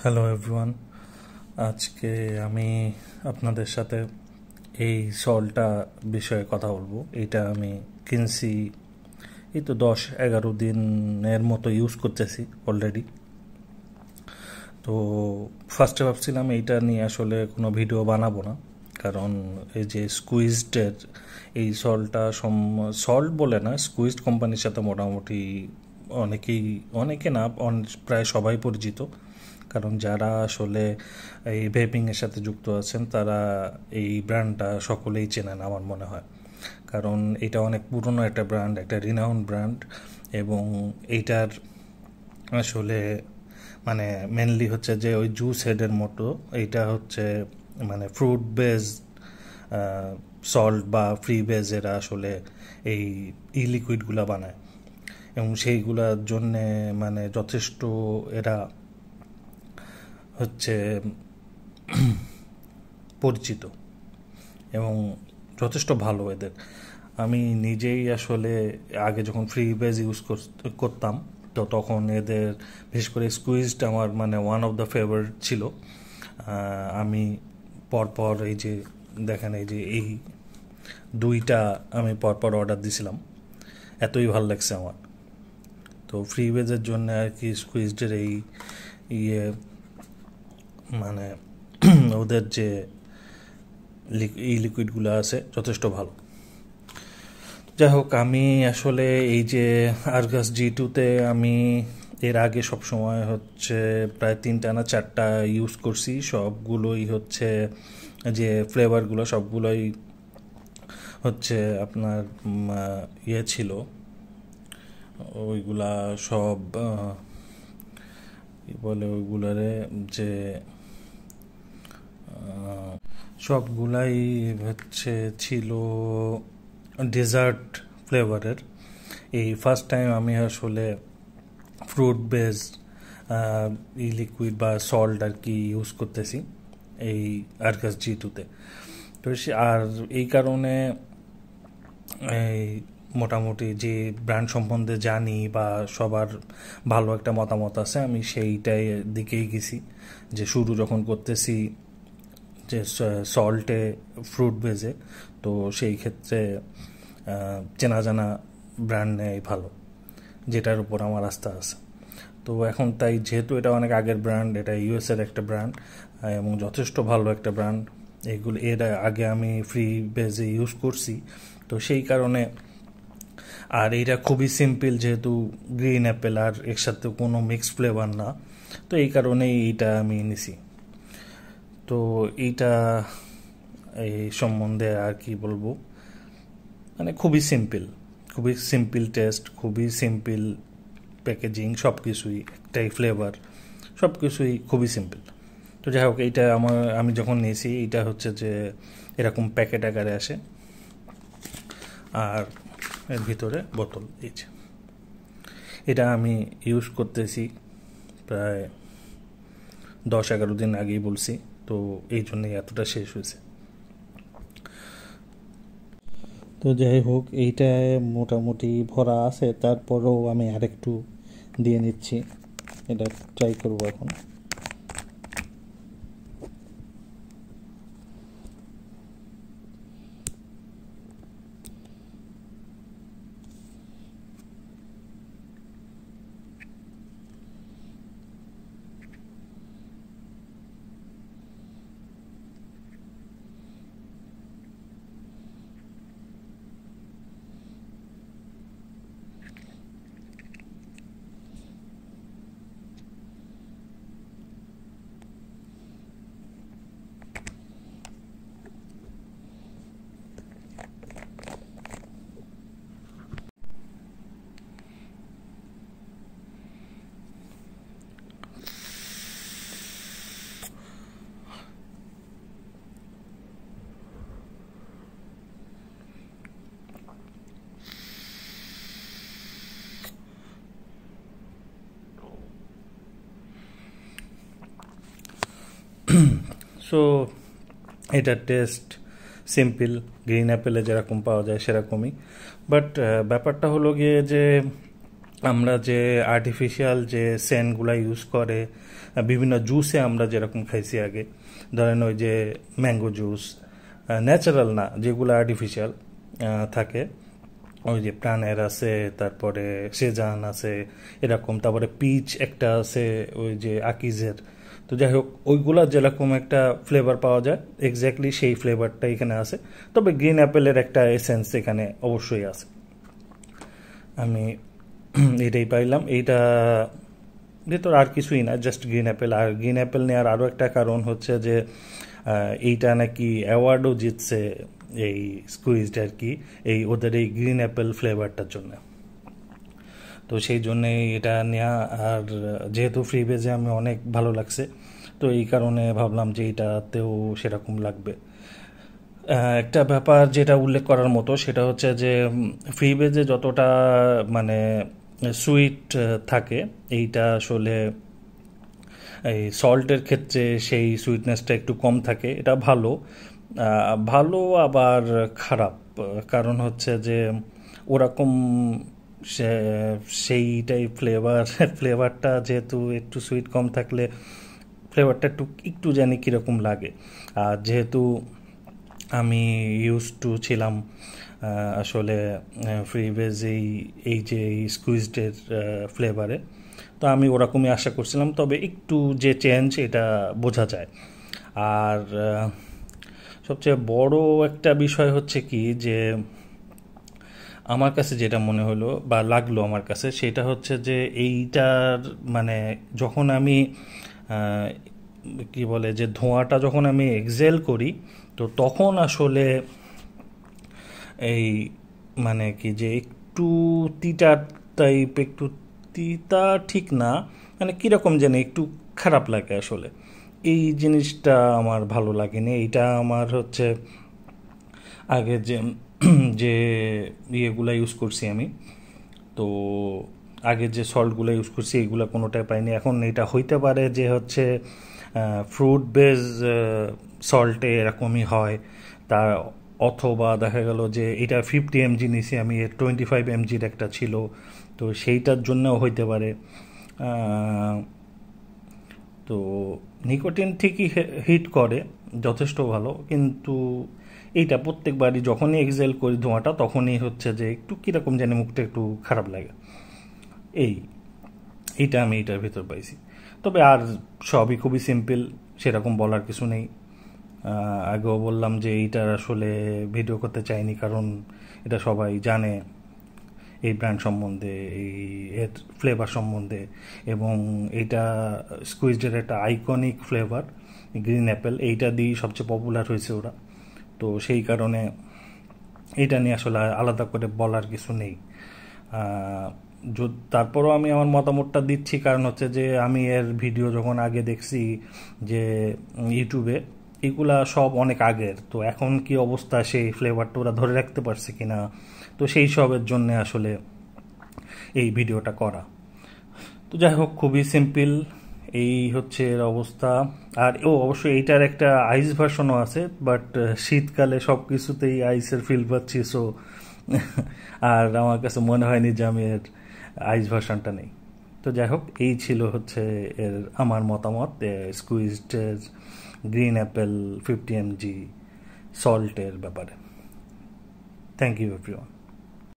Hello everyone, আজকে আমি আপনাদের সাথে এই সলটা বিষয়ে কথা বলবো। এটা আমি কিনছি, এই তো 10-11 দিনের মতো ইউজ করতেছি অলরেডি। তো ফার্স্টে ভাবছিলাম এইটা নিয়ে আসলে কোনো ভিডিও বানাবো না, কারণ এই যে স্কুইজডের এই সল্ট বলে না, স্কুইজড কোম্পানির সাথে মোটামুটি অনেকে না, প্রায় সবাই পরিচিত। কারণ যারা আসলে এই ভেপিংয়ের সাথে যুক্ত আছেন তারা এই ব্র্যান্ডটা সকলেই চেনেন আমার মনে হয়। কারণ এটা অনেক পুরনো একটা ব্র্যান্ড, একটা রিনাউন্ড ব্র্যান্ড, এবং এইটার আসলে মানে মেনলি হচ্ছে যে ওই জুস হেডের মতো এইটা হচ্ছে মানে ফ্রুট বেজ সল্ট বা ফ্রি বেজ এরা আসলে এই লিকুইডগুলো বানায়, এবং সেইগুলোর জন্যে মানে যথেষ্ট এরা হচ্ছে পরিচিত এবং যথেষ্ট ভালো এদের। আমি নিজেই আসলে আগে যখন ফ্রি বেজ ইউজ করতাম, তো তখন এদের বিশেষ করে স্কুইজড আমার মানে ওয়ান অফ দ্য ফেভারিট ছিল। আমি পরপর এই যে দেখেন, এই যে এই দুইটা আমি পরপর অর্ডার দিছিলাম, এতই ভালো লাগছে আমার। তো ফ্রি বেজের জন্য আর কি স্কুইজডের এই ইয়ে মানে ওদের যে এই লিকুইডগুলো আছে যথেষ্ট ভালো। যাই হোক, আমি আসলে এই যে আরগাস G2-তে আমি এর আগে সবসময় হচ্ছে প্রায় 3টা না 4টা ইউজ করছি। সবগুলোই হচ্ছে যে ফ্লেভারগুলো সবগুলোই হচ্ছে আপনার ইয়ে ছিল, ওইগুলা সব কি বলে ওইগুলারে, যে সবগুলাই হচ্ছে ছিল ডেজার্ট ফ্লেভারের। এই ফার্স্ট টাইম আমি আসলে ফ্রুট বেস লিকুইড বা সল্ট আর কি ইউজ করতেছি এই আরগাস G2-তে। তো আর এই কারণে এই মোটামুটি যে ব্র্যান্ড সম্বন্ধে জানি বা সবার ভালো একটা মতামত আছে, আমি সেইটাই দিকেই গেছি। যে শুরু যখন করতেছি যে সল্টে ফ্রুট বেজে, তো সেই ক্ষেত্রে চেনা জানা ব্র্যান্ড নেই ভালো, যেটার উপর আমার আস্থা আছে। তো এখন তাই যেহেতু এটা অনেক আগের ব্র্যান্ড, এটা ইউএসের একটা ব্র্যান্ড এবং যথেষ্ট ভালো একটা ব্র্যান্ড, এগুলো এর আগে আমি ফ্রি বেজে ইউজ করছি, তো সেই কারণে। আর এইটা খুবই সিম্পল, যেহেতু গ্রিন অ্যাপেল আর এর সাথে কোনো মিক্স ফ্লেভার না, তো এই কারণেই এইটা আমি নিছি। তো এইটা এই সম্বন্ধে আর কি বলবো, মানে খুবই সিম্পল টেস্ট, খুবই সিম্পল প্যাকেজিং, সব কিছুই একটাই ফ্লেভার, সব কিছুই খুবই সিম্পল। তো যাই হোক, এইটা আমি যখন নিয়েছি এইটা হচ্ছে যে এরকম প্যাকেট আকারে আসে, আর এর ভিতরে বোতল। এই যে এটা আমি ইউজ করতেছি প্রায় 10-11 দিন আগেই বলছি, তো এই জন্যই এতটা শেষ হয়েছে। তো যাই হোক, এইটায় মোটামুটি ভরা আছে, তারপরেও আমি আরেকটু দিয়ে নিচ্ছি, এটা ট্রাই করবো এখন। সো এটার টেস্ট সিম্পল, গ্রিন অ্যাপেলে যেরকম পাওয়া যায় সেরকমই। বাট ব্যাপারটা হলো গিয়ে যে আমরা যে আর্টিফিশিয়াল যে সেন্টগুলা ইউজ করে বিভিন্ন জুসে আমরা যেরকম খাইছি আগে, ধরেন ওই যে ম্যাঙ্গো জুস, ন্যাচারাল না, যেগুলো আর্টিফিশিয়াল থাকে, ওই যে প্রাণের আছে, তারপরে সেজান আছে এরকম, তারপরে পিচ একটা আছে ওই যে আকিজের। তো যাই হোক, ওইগুলা যেরকম একটা ফ্লেভার পাওয়া যায় এক্স্যাক্টলি সেই ফ্লেভারটা এখানে আছে, তবে গ্রিন অ্যাপেলের একটা এসেন্স এখানে অবশ্যই আছে। আমি এটাই পাইলাম, এইটা ভিতর আর কিছুই না, জাস্ট গ্রিন অ্যাপেল। আর গ্রিন অ্যাপেল নেওয়ার আরও একটা কারণ হচ্ছে যে এইটা নাকি অ্যাওয়ার্ডও জিতছে এই স্কুইজড আর কি, এই ওদের এই গ্রিন অ্যাপেল ফ্লেভারটার জন্য। তো সেই জন্যে এটা নেওয়া, আর যেহেতু ফ্রি বেজে আমি অনেক ভালো লাগছে, তো এই কারণে ভাবলাম যে এইটাতেও সেরকম লাগবে। একটা ব্যাপার যেটা উল্লেখ করার মতো সেটা হচ্ছে যে ফ্রি বেজে যতটা মানে সুইট থাকে, এইটা আসলে এই সল্টের ক্ষেত্রে সেই সুইটনেসটা একটু কম থাকে। এটা ভালো, ভালো আবার খারাপ, কারণ হচ্ছে যে ওরকম সেইটাই ফ্লেভারটা যেহেতু একটু সুইট কম থাকলে ফ্লেভারটা একটু একটু জানি কীরকম লাগে। আর যেহেতু আমি ইউজ টু ছিলাম আসলে ফ্রি বেজ এই যে স্কুইজডের ফ্লেভারে, তো আমি ওরকমই আশা করছিলাম, তবে একটু যে চেঞ্জ এটা বোঝা যায়। আর সবচেয়ে বড় একটা বিষয় হচ্ছে কি যে আমার কাছে যেটা মনে হলো বা লাগলো আমার কাছে, সেটা হচ্ছে যে এইটার মানে যখন আমি কি বলে যে ধোঁয়াটা যখন আমি এক্সেল করি, তো তখন আসলে এই মানে কি যে একটু তিতা টাইপ, একটু তিতা ঠিক না, মানে কীরকম যেন একটু খারাপ লাগে আসলে। এই জিনিসটা আমার ভালো লাগেনি। এইটা আমার হচ্ছে আগে যে যে ইয়েগুলা ইউজ করছি আমি, তো আগে যে সল্টগুলো ইউজ করছি এইগুলো কোনোটাই পাইনি। এখন এটা হইতে পারে যে হচ্ছে ফ্রুট বেজ সল্টে এরকমই হয়, তার অথবা দেখা গেল যে এটা 50 mg নিছি আমি, 25 mgর একটা ছিল, তো সেইটার জন্যও হইতে পারে। তো নিকোটিন ঠিকই হিট করে, যথেষ্ট ভালো, কিন্তু এইটা প্রত্যেকবারই যখনই এক্সেল করি ধোঁয়াটা, তখনই হচ্ছে যে একটু কীরকম জানি মুখটা একটু খারাপ লাগে। এইটা আমি এইটার ভিতর পাইছি। তবে আর সবই খুবই সিম্পল, সেরকম বলার কিছু নেই। আগেও বললাম যে এইটার আসলে ভিডিও করতে চাইনি, কারণ এটা সবাই জানে এই ব্র্যান্ড সম্বন্ধে, এই এর ফ্লেভার সম্বন্ধে, এবং এইটা স্কুইজডের একটা আইকনিক ফ্লেভার গ্রিন অ্যাপেল, এইটা দিয়েই সবচেয়ে পপুলার হয়েছে ওরা। তো সেই কারণে এইটা নিয়ে আসলে আলাদা করে বলার কিছু নেই। তারপরও আমি আমার মতামতটা দিচ্ছি, কারণ হচ্ছে যে আমি এর ভিডিও যখন আগে দেখছি যে ইউটিউবে, এগুলা সব অনেক আগের, তো এখন কি অবস্থা, সেই ফ্লেভারটা ওরা ধরে রাখতে পারছে কিনা, তো সেই সবের জন্য আসলে এই ভিডিওটা করা। তো যাই হোক, খুবই সিম্পল, এই হচ্ছে এর অবস্থা। আর অবশ্যই এইটার একটা আইস ভার্সনও আছে, বাট শীতকালে সব কিছুতেই আইসের ফিল পাচ্ছি, সো আর আমার কাছে মনে হয়নি যে আমি এর আইস ভার্সনটা নেই। তো যাই হোক, এই ছিল হচ্ছে এর আমার মতামত স্কুইজড গ্রিন অ্যাপেল 50 mg সল্টের ব্যাপারে। Thank you everyone.